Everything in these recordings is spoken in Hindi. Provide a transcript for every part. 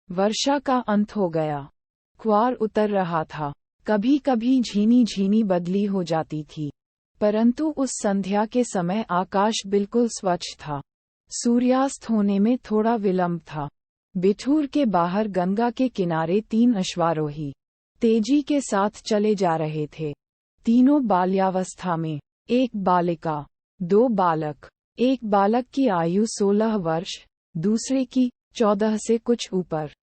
वर्षा का अंत हो गया। क्वार उतर रहा था। कभी कभी झीनी झीनी बदली हो जाती थी, परंतु उस संध्या के समय आकाश बिल्कुल स्वच्छ था। सूर्यास्त होने में थोड़ा विलंब था। बिठूर के बाहर गंगा के किनारे 3 अश्वारोही तेजी के साथ चले जा रहे थे। तीनों बाल्यावस्था में। एक बालिका, 2 बालक। एक बालक की आयु 16 वर्ष, दूसरे की 14 से कुछ ऊपर।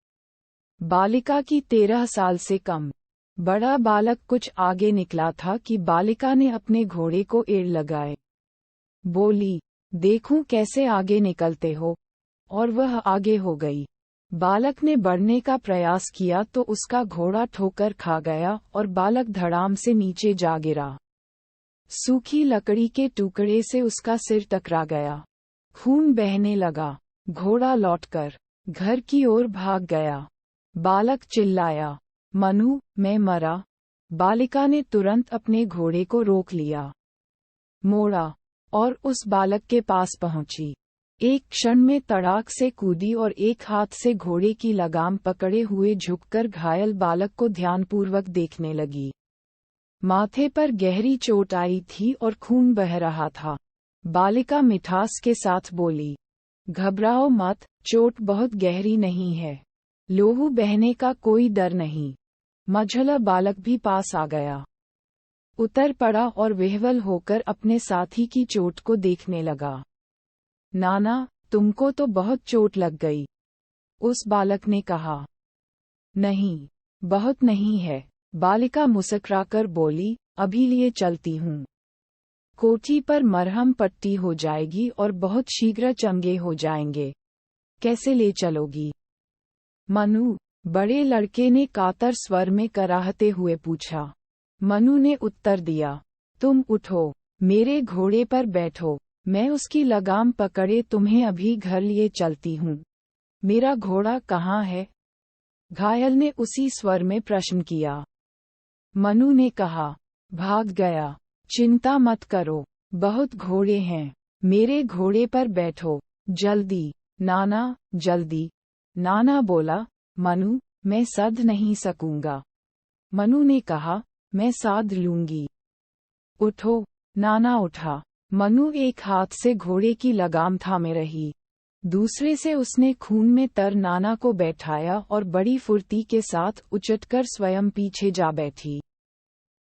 बालिका की 13 साल से कम। बड़ा बालक कुछ आगे निकला था कि बालिका ने अपने घोड़े को एड़ लगाए। बोली, देखूं कैसे आगे निकलते हो। और वह आगे हो गई। बालक ने बढ़ने का प्रयास किया तो उसका घोड़ा ठोकर खा गया और बालक धड़ाम से नीचे जा गिरा। सूखी लकड़ी के टुकड़े से उसका सिर टकरा गया। खून बहने लगा। घोड़ा लौटकर घर की ओर भाग गया। बालक चिल्लाया, मनु, मैं मरा। बालिका ने तुरंत अपने घोड़े को रोक लिया, मोड़ा और उस बालक के पास पहुंची। एक क्षण में तड़ाक से कूदी और एक हाथ से घोड़े की लगाम पकड़े हुए झुककर घायल बालक को ध्यानपूर्वक देखने लगी। माथे पर गहरी चोट आई थी और खून बह रहा था। बालिका मिठास के साथ बोली, घबराओ मत, चोट बहुत गहरी नहीं है। लोहू बहने का कोई डर नहीं। मझला बालक भी पास आ गया, उतर पड़ा और विह्वल होकर अपने साथी की चोट को देखने लगा। नाना, तुमको तो बहुत चोट लग गई, उस बालक ने कहा। नहीं, बहुत नहीं है, बालिका मुस्कुराकर बोली, अभी लिए चलती हूँ। कोठी पर मरहम पट्टी हो जाएगी और बहुत शीघ्र चंगे हो जाएंगे। कैसे ले चलोगी? मनु, बड़े लड़के ने कातर स्वर में कराहते हुए पूछा। मनु ने उत्तर दिया, तुम उठो, मेरे घोड़े पर बैठो, मैं उसकी लगाम पकड़े तुम्हें अभी घर लिए चलती हूँ। मेरा घोड़ा कहाँ है? घायल ने उसी स्वर में प्रश्न किया। मनु ने कहा, भाग गया। चिंता मत करो, बहुत घोड़े हैं, मेरे घोड़े पर बैठो, जल्दी, नाना, जल्दी। नाना बोला, मनु, मैं सध नहीं सकूंगा। मनु ने कहा, मैं साध लूंगी। उठो। नाना उठा। मनु एक हाथ से घोड़े की लगाम थामे रही, दूसरे से उसने खून में तर नाना को बैठाया और बड़ी फुर्ती के साथ उचटकर स्वयं पीछे जा बैठी।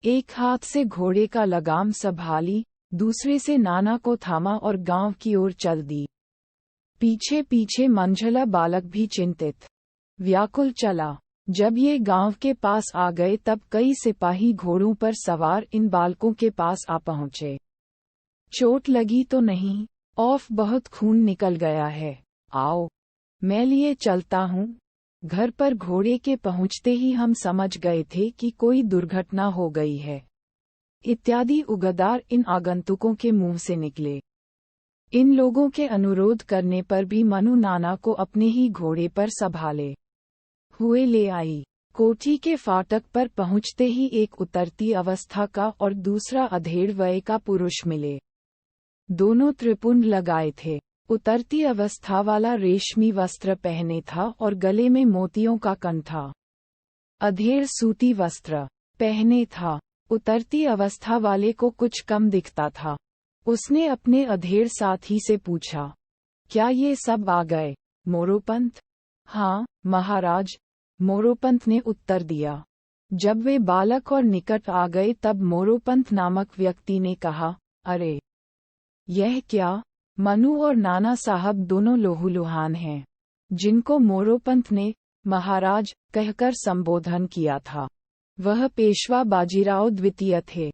एक हाथ से घोड़े का लगाम संभाली, दूसरे से नाना को थामा और गांव की ओर चल दी। पीछे पीछे मंझला बालक भी चिंतित, व्याकुल चला। जब ये गांव के पास आ गए तब कई सिपाही घोड़ों पर सवार इन बालकों के पास आ पहुंचे। चोट लगी तो नहीं? ऑफ, बहुत खून निकल गया है। आओ, मैं लिए चलता हूँ। घर पर घोड़े के पहुँचते ही हम समझ गए थे कि कोई दुर्घटना हो गई है, इत्यादि उगदार इन आगंतुकों के मुंह से निकले। इन लोगों के अनुरोध करने पर भी मनु नाना को अपने ही घोड़े पर संभाले हुए ले आई। कोठी के फाटक पर पहुँचते ही एक उतरती अवस्था का और दूसरा अधेड़ वय का पुरुष मिले। दोनों त्रिपुंड लगाए थे। उतरती अवस्था वाला रेशमी वस्त्र पहने था और गले में मोतियों का कंठ था। अधेड़ सूती वस्त्र पहने था। उतरती अवस्था वाले को कुछ कम दिखता था। उसने अपने अधेड़ साथी से पूछा, क्या ये सब आ गए, मोरोपंत? हाँ, महाराज, मोरोपंत ने उत्तर दिया। जब वे बालक और निकट आ गए तब मोरोपंत नामक व्यक्ति ने कहा, अरे, यह क्या? मनु और नाना साहब दोनों लोहूलुहान हैं, जिनको मोरोपंत ने महाराज कहकर संबोधन किया था। वह पेशवा बाजीराव द्वितीय थे।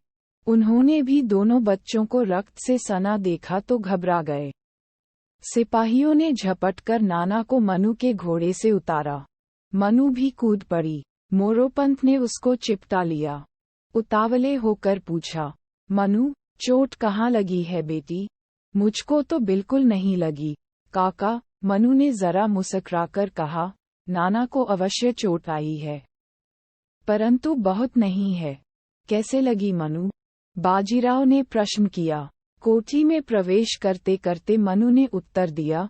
उन्होंने भी दोनों बच्चों को रक्त से सना देखा तो घबरा गए। सिपाहियों ने झपटकर नाना को मनु के घोड़े से उतारा। मनु भी कूद पड़ी। मोरोपंत ने उसको चिपटा लिया। उतावले होकर पूछा, मनु, चोट कहाँ लगी है बेटी? मुझको तो बिल्कुल नहीं लगी, काका, मनु ने जरा मुस्कुराकर कहा। नाना को अवश्य चोट आई है, परंतु बहुत नहीं है। कैसे लगी मनु? बाजीराव ने प्रश्न किया। कोठी में प्रवेश करते करते मनु ने उत्तर दिया,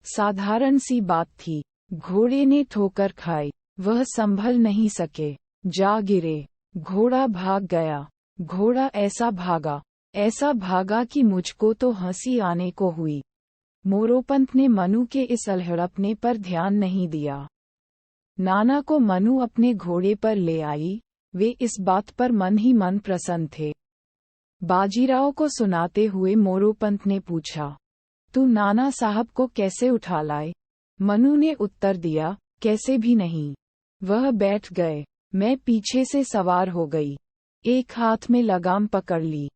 साधारण सी बात थी। घोड़े ने ठोकर खाई, वह संभल नहीं सके, जा गिरे। घोड़ा भाग गया। घोड़ा ऐसा भागा कि मुझको तो हंसी आने को हुई। मोरोपंत ने मनु के इस अलहड़पने पर ध्यान नहीं दिया। नाना को मनु अपने घोड़े पर ले आई, वे इस बात पर मन ही मन प्रसन्न थे। बाजीराव को सुनाते हुए मोरोपंत ने पूछा, तू नाना साहब को कैसे उठा लाए? मनु ने उत्तर दिया, कैसे भी नहीं। वह बैठ गए, मैं पीछे से सवार हो गई। एक हाथ में लगाम पकड़ ली,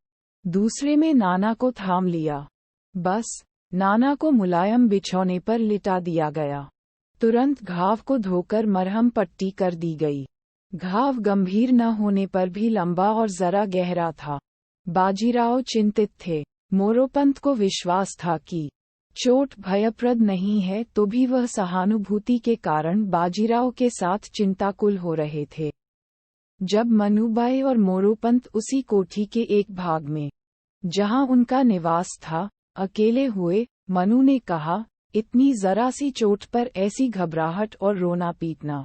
दूसरे में नाना को थाम लिया। बस, नाना को मुलायम बिछौने पर लिटा दिया गया। तुरंत घाव को धोकर मरहम पट्टी कर दी गई। घाव गंभीर न होने पर भी लंबा और जरा गहरा था। बाजीराव चिंतित थे। मोरोपंत को विश्वास था कि चोट भयप्रद नहीं है, तो भी वह सहानुभूति के कारण बाजीराव के साथ चिंताकुल हो रहे थे। जब मनुबाई और मोरोपंत उसी कोठी के एक भाग में, जहां उनका निवास था, अकेले हुए, मनु ने कहा, इतनी जरा सी चोट पर ऐसी घबराहट और रोना पीटना।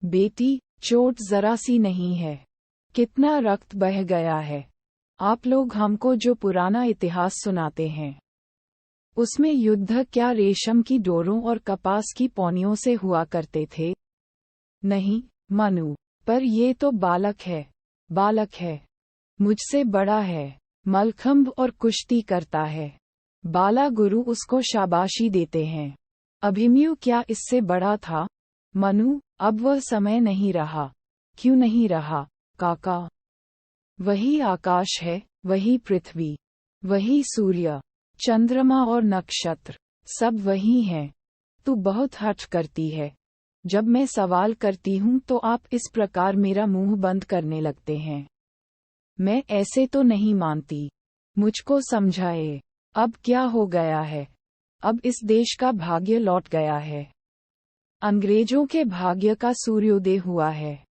बेटी, चोट जरा सी नहीं है, कितना रक्त बह गया है। आप लोग हमको जो पुराना इतिहास सुनाते हैं, उसमें युद्ध क्या रेशम की डोरों और कपास की पौनियों से हुआ करते थे? नहीं मनु, पर ये तो बालक है, मुझसे बड़ा है, मलखंभ और कुश्ती करता है। बाला गुरु उसको शाबाशी देते हैं। अभिमन्यु क्या इससे बड़ा था? मनु, अब वह समय नहीं रहा। क्यों नहीं रहा, काका? वही आकाश है, वही पृथ्वी, वही सूर्य, चंद्रमा और नक्षत्र, सब वही हैं। तू बहुत हठ करती है। जब मैं सवाल करती हूँ तो आप इस प्रकार मेरा मुंह बंद करने लगते हैं। मैं ऐसे तो नहीं मानती। मुझको समझाए, अब क्या हो गया है? अब इस देश का भाग्य लौट गया है। अंग्रेजों के भाग्य का सूर्योदय हुआ है।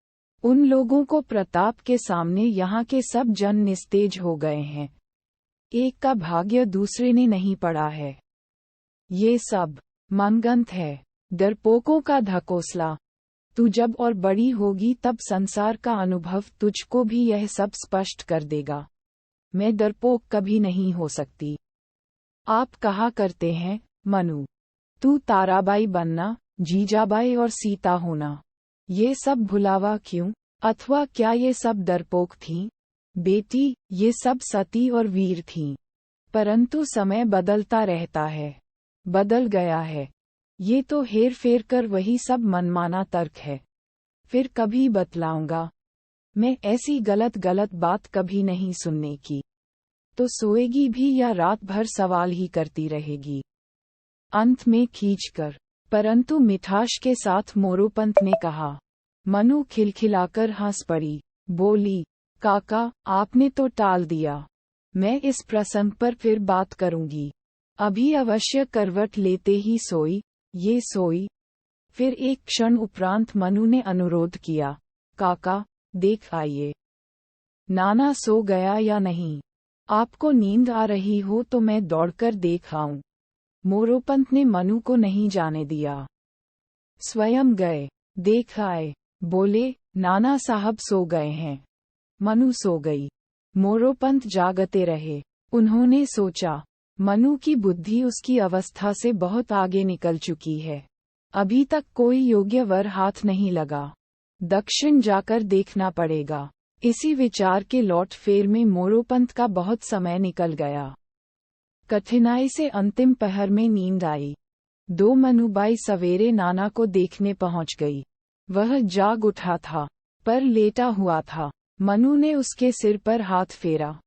उन लोगों को प्रताप के सामने यहाँ के सब जन निस्तेज हो गए हैं। एक का भाग्य दूसरे ने नहीं पड़ा है। ये सब मनगंत है, डरपोकों का धकोसला। तू जब और बड़ी होगी तब संसार का अनुभव तुझको भी यह सब स्पष्ट कर देगा। मैं डरपोक कभी नहीं हो सकती। आप कहा करते हैं, मनु, तू ताराबाई बनना, जीजाबाई और सीता होना। ये सब भुलावा क्यों? अथवा क्या ये सब डरपोक थीं? बेटी, ये सब सती और वीर थीं। परंतु समय बदलता रहता है। बदल गया है। ये तो हेर फेर कर वही सब मनमाना तर्क है। फिर कभी बतलाऊंगा। मैं ऐसी गलत बात कभी नहीं सुनने की। तो सोएगी भी या रात भर सवाल ही करती रहेगी? अंत में खींचकर, परंतु मिठास के साथ मोरोपंत ने कहा। मनु खिलखिलाकर हंस पड़ी, बोली, काका, आपने तो टाल दिया। मैं इस प्रसंग पर फिर बात करूंगी। अभी अवश्य करवट लेते ही सोई। ये सोई। फिर एक क्षण उपरांत मनु ने अनुरोध किया, काका, देख आइए। नाना सो गया या नहीं? आपको नींद आ रही हो तो मैं दौड़कर देख आऊं। मोरोपंत ने मनु को नहीं जाने दिया। स्वयं गए, देख आए, बोले, नाना साहब सो गए हैं। मनु सो गई। मोरोपंत जागते रहे। उन्होंने सोचा, मनु की बुद्धि उसकी अवस्था से बहुत आगे निकल चुकी है। अभी तक कोई योग्य वर हाथ नहीं लगा। दक्षिण जाकर देखना पड़ेगा। इसी विचार के लौट फेर में मोरोपंत का बहुत समय निकल गया। कठिनाई से अंतिम पहर में नींद आई। दो मनुबाई सवेरे नाना को देखने पहुंच गई। वह जाग उठा था, पर लेटा हुआ था। मनु ने उसके सिर पर हाथ फेरा।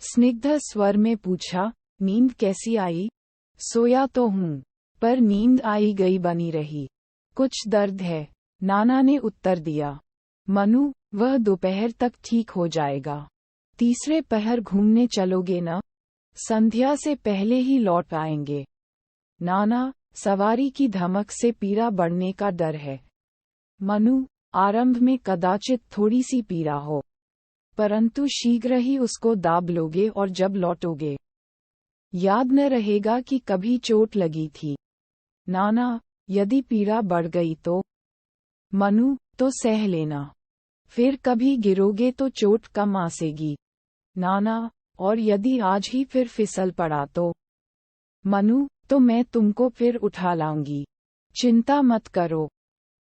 स्निग्ध स्वर में पूछा, नींद कैसी आई? सोया तो हूँ, पर नींद आई गई बनी रही। कुछ दर्द है, नाना ने उत्तर दिया। मनु, वह दोपहर तक ठीक हो जाएगा। तीसरे पहर घूमने चलोगे न? संध्या से पहले ही लौट आएंगे। नाना, सवारी की धमक से पीड़ा बढ़ने का डर है। मनु, आरंभ में कदाचित थोड़ी सी पीड़ा हो, परंतु शीघ्र ही उसको दाब लोगे और जब लौटोगे, याद न रहेगा कि कभी चोट लगी थी। नाना, यदि पीड़ा बढ़ गई तो मनु, तो सह लेना। फिर कभी गिरोगे तो चोट कम आसेगी। नाना, और यदि आज ही फिर फिसल पड़ा तो मनु, तो मैं तुमको फिर उठा लाऊंगी। चिंता मत करो।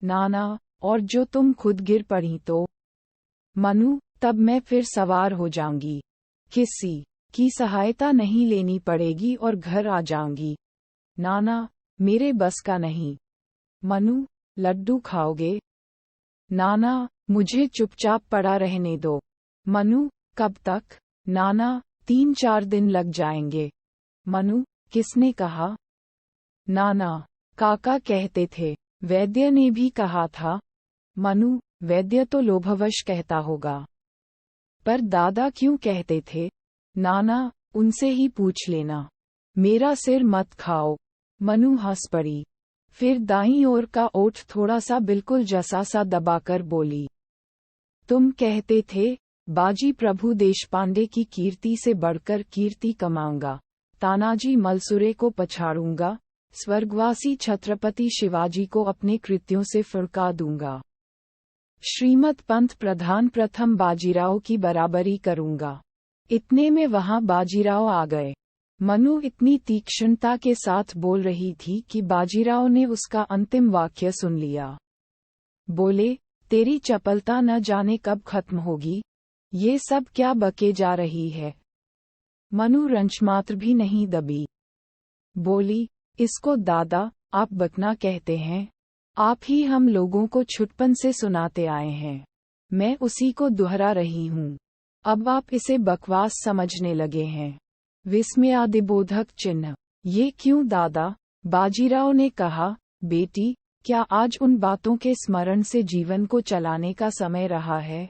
नाना, और जो तुम खुद गिर पड़ी तो मनु, तब मैं फिर सवार हो जाऊंगी। किसी की सहायता नहीं लेनी पड़ेगी और घर आ जाऊंगी। नाना, मेरे बस का नहीं। मनु, लड्डू खाओगे? नाना, मुझे चुपचाप पड़ा रहने दो। मनु, कब तक? नाना, 3-4 दिन लग जाएंगे। मनु, किसने कहा? नाना, काका कहते थे। वैद्य ने भी कहा था। मनु, वैद्य तो लोभवश कहता होगा। पर दादा क्यों कहते थे? नाना, उनसे ही पूछ लेना। मेरा सिर मत खाओ। मनु हंस पड़ी। फिर दाईं ओर का ओठ थोड़ा सा बिल्कुल जसा सा दबाकर बोली। तुम कहते थे, बाजी प्रभु देशपांडे की कीर्ति से बढ़कर कीर्ति कमाऊंगा। तानाजी मलसुरे को पछाड़ूंगा। स्वर्गवासी छत्रपति शिवाजी को अपने कृत्यों से फुड़का दूंगा। श्रीमद पंत प्रधान प्रथम बाजीराव की बराबरी करूंगा। इतने में वहां बाजीराव आ गए। मनु इतनी तीक्ष्णता के साथ बोल रही थी कि बाजीराव ने उसका अंतिम वाक्य सुन लिया। बोले, तेरी चपलता न जाने कब खत्म होगी। ये सब क्या बके जा रही है? मनु रंचमात्र भी नहीं दबी। बोली, इसको दादा, आप बकना कहते हैं। आप ही हम लोगों को छुटपन से सुनाते आए हैं। मैं उसी को दोहरा रही हूँ। अब आप इसे बकवास समझने लगे हैं। विस्मयादिबोधक चिन्ह। ये क्यों दादा? बाजीराव ने कहा, बेटी, क्या आज उन बातों के स्मरण से जीवन को चलाने का समय रहा है?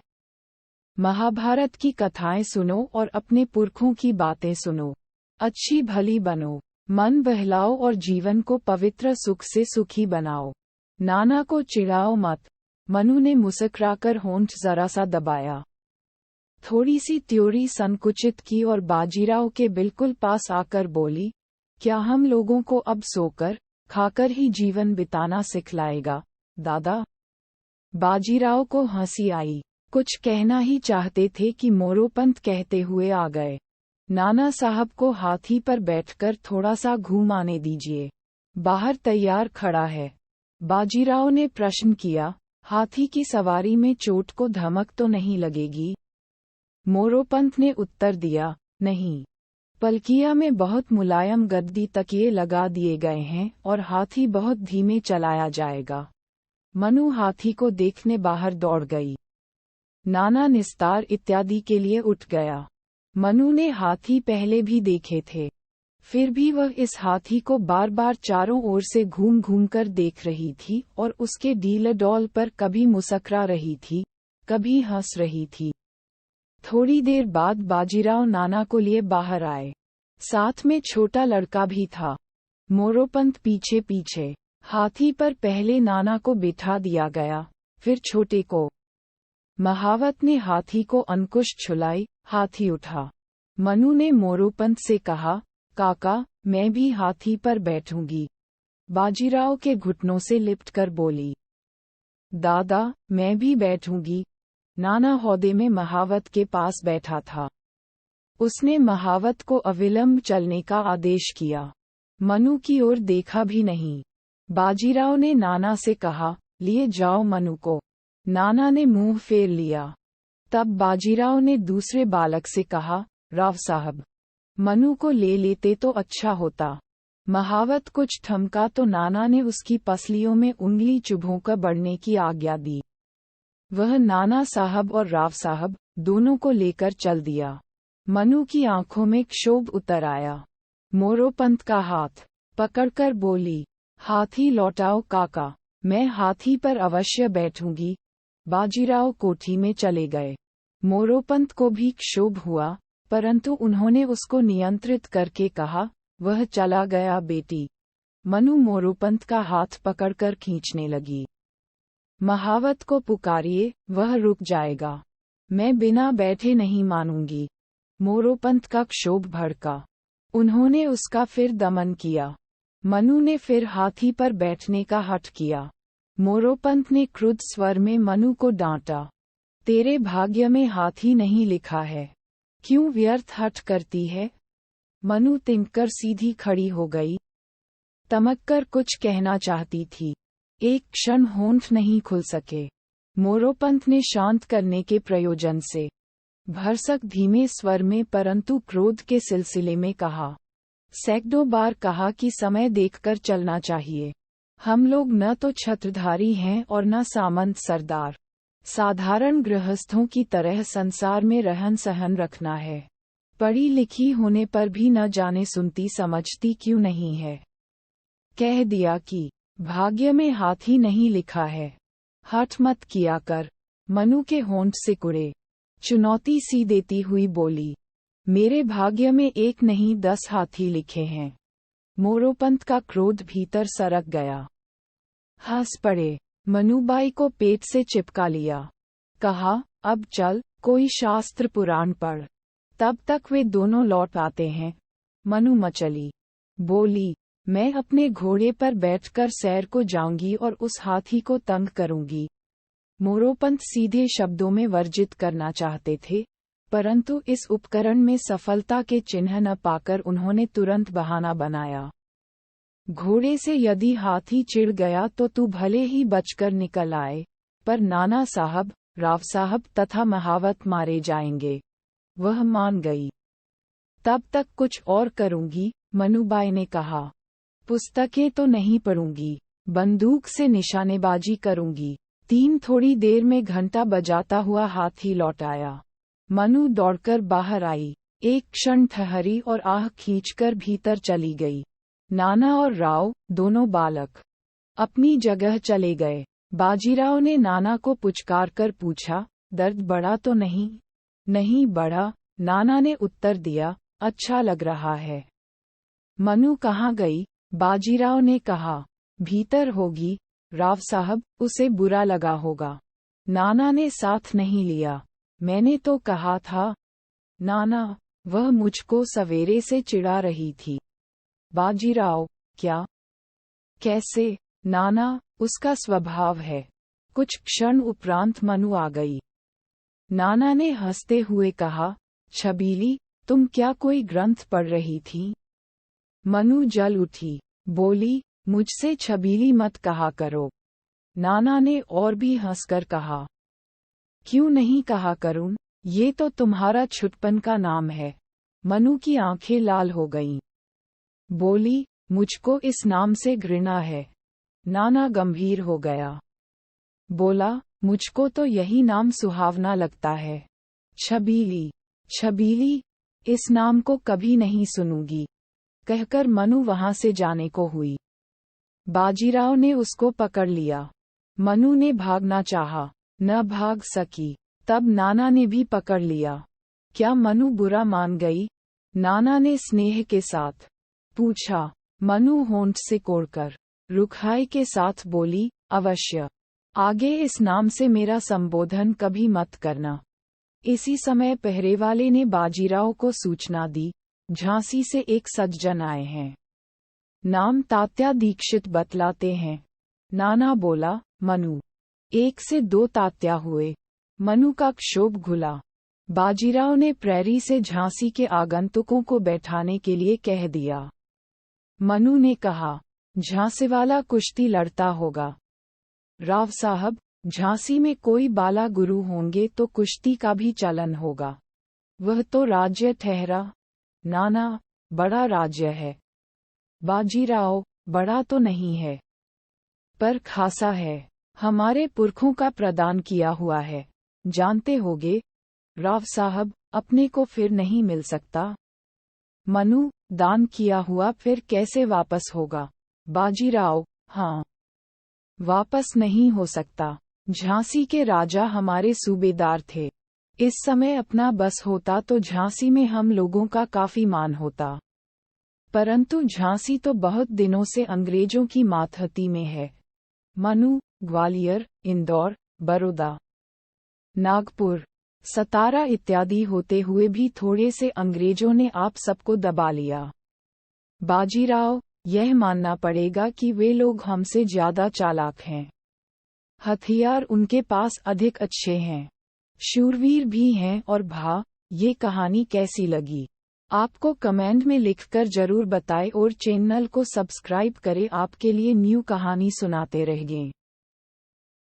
महाभारत की कथाएं सुनो और अपने पुरखों की बातें सुनो। अच्छी भली बनो। मन बहलाओ और जीवन को पवित्र सुख से सुखी बनाओ। नाना को चिढ़ाओ मत। मनु ने मुस्कुराकर होंठ जरा सा दबाया। थोड़ी सी त्योरी संकुचित की और बाजीराव के बिल्कुल पास आकर बोली, क्या हम लोगों को अब सोकर खाकर ही जीवन बिताना सिखलाएगा, दादा? बाजीराव को हंसी आई। कुछ कहना ही चाहते थे कि मोरोपंत कहते हुए आ गए। नाना साहब को हाथी पर बैठकर थोड़ा सा घूम आने दीजिए। बाहर तैयार खड़ा है। बाजीराव ने प्रश्न किया, हाथी की सवारी में चोट को धमक तो नहीं लगेगी? मोरोपंत ने उत्तर दिया, नहीं। पलकिया में बहुत मुलायम गद्दी तकिए लगा दिए गए हैं और हाथी बहुत धीमे चलाया जाएगा। मनु हाथी को देखने बाहर दौड़ गई। नाना निस्तार इत्यादि के लिए उठ गया। मनु ने हाथी पहले भी देखे थे। फिर भी वह इस हाथी को बार बार चारों ओर से घूम घूम कर देख रही थी और उसके डील डौल पर कभी मुस्कुरा रही थी, कभी हंस रही थी। थोड़ी देर बाद बाजीराव नाना को लिए बाहर आए। साथ में छोटा लड़का भी था। मोरोपंत पीछे पीछे। हाथी पर पहले नाना को बिठा दिया गया, फिर छोटे को। महावत ने हाथी को अंकुश छुलाई, हाथी उठा। मनु ने मोरोपंत से कहा, काका, मैं भी हाथी पर बैठूंगी। बाजीराव के घुटनों से लिपटकर बोली, दादा, मैं भी बैठूंगी। नाना हौदे में महावत के पास बैठा था। उसने महावत को अविलंब चलने का आदेश किया। मनु की ओर देखा भी नहीं। बाजीराव ने नाना से कहा, लिए जाओ मनु को। नाना ने मुंह फेर लिया। तब बाजीराव ने दूसरे बालक से कहा, राव साहब, मनु को ले लेते तो अच्छा होता। महावत कुछ ठमका तो नाना ने उसकी पसलियों में उंगली चुभोकर बढ़ने की आज्ञा दी। वह नाना साहब और राव साहब दोनों को लेकर चल दिया। मनु की आंखों में क्षोभ उतर आया। मोरोपंत का हाथ पकड़कर बोली, हाथी लौटाओ काका, मैं हाथी पर अवश्य बैठूंगी। बाजीराव कोठी में चले गए। मोरोपंत को भी क्षोभ हुआ, परंतु उन्होंने उसको नियंत्रित करके कहा, वह चला गया बेटी। मनु मोरोपंत का हाथ पकड़कर खींचने लगी। महावत को पुकारिए, वह रुक जाएगा। मैं बिना बैठे नहीं मानूंगी। मोरोपंत का क्षोभ भड़का। उन्होंने उसका फिर दमन किया। मनु ने फिर हाथी पर बैठने का हठ किया। मोरोपंत ने क्रुद्ध स्वर में मनु को डांटा। तेरे भाग्य में हाथी नहीं लिखा है, क्यों व्यर्थ हठ करती है? मनु तिनकर सीधी खड़ी हो गई। तमककर कुछ कहना चाहती थी, एक क्षण होंठ नहीं खुल सके। मोरोपंत ने शांत करने के प्रयोजन से भरसक धीमे स्वर में परंतु क्रोध के सिलसिले में कहा। सैकड़ों बार कहा कि समय देखकर चलना चाहिए। हम लोग न तो छत्रधारी हैं और न सामंत सरदार। साधारण गृहस्थों की तरह संसार में रहन सहन रखना है। पढ़ी लिखी होने पर भी न जाने सुनती समझती क्यों नहीं है। कह दिया कि भाग्य में हाथी नहीं लिखा है, हठ मत किया कर। मनु के होंठ सिकुड़े। चुनौती सी देती हुई बोली, मेरे भाग्य में एक नहीं 10 हाथी लिखे हैं। मोरोपंत का क्रोध भीतर सरक गया। हंस पड़े। मनुबाई को पेट से चिपका लिया। कहा, अब चल, कोई शास्त्र पुराण पढ़, तब तक वे दोनों लौट आते हैं। मनु मचली। बोली, मैं अपने घोड़े पर बैठकर सैर को जाऊंगी और उस हाथी को तंग करूंगी। मोरोपंत सीधे शब्दों में वर्जित करना चाहते थे, परंतु इस उपकरण में सफलता के चिन्ह न पाकर उन्होंने तुरंत बहाना बनाया। घोड़े से यदि हाथी चिढ़ गया तो तू भले ही बचकर निकल आए, पर नाना साहब, राव साहब तथा महावत मारे जाएंगे। वह मान गई। तब तक कुछ और करूंगी, मनुबाई ने कहा। पुस्तकें तो नहीं पढ़ूंगी, बंदूक से निशानेबाजी करूंगी। थोड़ी देर में घंटा बजाता हुआ हाथी लौट आया। मनु दौड़कर बाहर आई, एक क्षण ठहरी और आह खींचकर भीतर चली गई। नाना और राव, दोनों बालक, अपनी जगह चले गए। बाजीराव ने नाना को पुचकार कर पूछा, दर्द बढ़ा तो नहीं? नहीं बढ़ा, नाना ने उत्तर दिया, अच्छा लग रहा है। मनु कहाँ गई? बाजीराव ने कहा, भीतर होगी। राव साहब, उसे बुरा लगा होगा। नाना ने साथ नहीं लिया। मैंने तो कहा था। नाना, वह मुझको सवेरे से चिढ़ा रही थी। बाजीराव, क्या? कैसे? नाना, उसका स्वभाव है। कुछ क्षण उपरांत मनु आ गई। नाना ने हंसते हुए कहा, छबीली, तुम क्या कोई ग्रंथ पढ़ रही थी? मनु जल उठी, बोली, मुझसे छबीली मत कहा करो। नाना ने और भी हंसकर कहा, क्यों नहीं कहा करूं, ये तो तुम्हारा छुटपन का नाम है। मनु की आंखें लाल हो गईं। बोली, मुझको इस नाम से घृणा है। नाना गंभीर हो गया। बोला, मुझको तो यही नाम सुहावना लगता है। छबीली। छबीली, इस नाम को कभी नहीं सुनूंगी, कहकर मनु वहां से जाने को हुई। बाजीराव ने उसको पकड़ लिया। मनु ने भागना चाहा, न भाग सकी। तब नाना ने भी पकड़ लिया। क्या मनु बुरा मान गई? नाना ने स्नेह के साथ पूछा। मनु होंठ से कोड़कर रुखाई के साथ बोली, अवश्य। आगे इस नाम से मेरा संबोधन कभी मत करना। इसी समय पहरेवाले ने बाजीराव को सूचना दी, झांसी से एक सज्जन आए हैं। नाम तात्या दीक्षित बतलाते हैं। नाना बोला, मनु। 1 से 2 तात्या हुए। मनु का क्षोभ घुला। बाजीराव ने प्रैरी से झांसी के आगंतुकों को बैठाने के लिए कह दिया। मनु ने कहा, झांसीवाला कुश्ती लड़ता होगा। राव साहब, झांसी में कोई बाला गुरु होंगे तो कुश्ती का भी चलन होगा। वह तो राज्य ठहरा। नाना, बड़ा राज्य है। बाजीराव, बड़ा तो नहीं है, पर खासा है। हमारे पुरखों का प्रदान किया हुआ है, जानते होगे। राव साहब, अपने को फिर नहीं मिल सकता। मनु, दान किया हुआ फिर कैसे वापस होगा? बाजीराव, हाँ, वापस नहीं हो सकता। झांसी के राजा हमारे सूबेदार थे। इस समय अपना बस होता तो झांसी में हम लोगों का काफी मान होता, परंतु झांसी तो बहुत दिनों से अंग्रेजों की मातहती में है। मनु, ग्वालियर, इंदौर, बड़ौदा, नागपुर, सतारा इत्यादि होते हुए भी थोड़े से अंग्रेजों ने आप सबको दबा लिया। बाजीराव, यह मानना पड़ेगा कि वे लोग हमसे ज्यादा चालाक हैं। हथियार उनके पास अधिक अच्छे हैं, शूरवीर भी हैं और ये कहानी कैसी लगी? आपको कमेंट में लिखकर जरूर बताएं और चैनल को सब्सक्राइब करें। आपके लिए न्यू कहानी सुनाते रहेंगे।